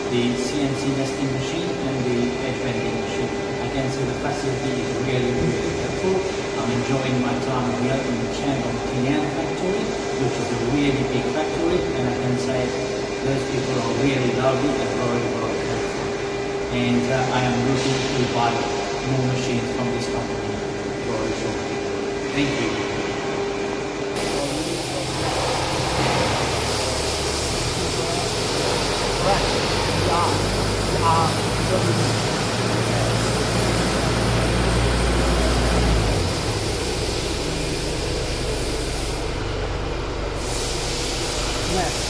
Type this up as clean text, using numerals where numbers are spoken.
the CNC nesting machine and the edge bending machine. I can say the facility is really, really helpful. I'm enjoying my time here in the Shandong Tian factory, which is a really big factory, and I can say those people are really lovely and very, very helpful. And I am looking to buy more machines from this company very shortly. Thank you. Yes,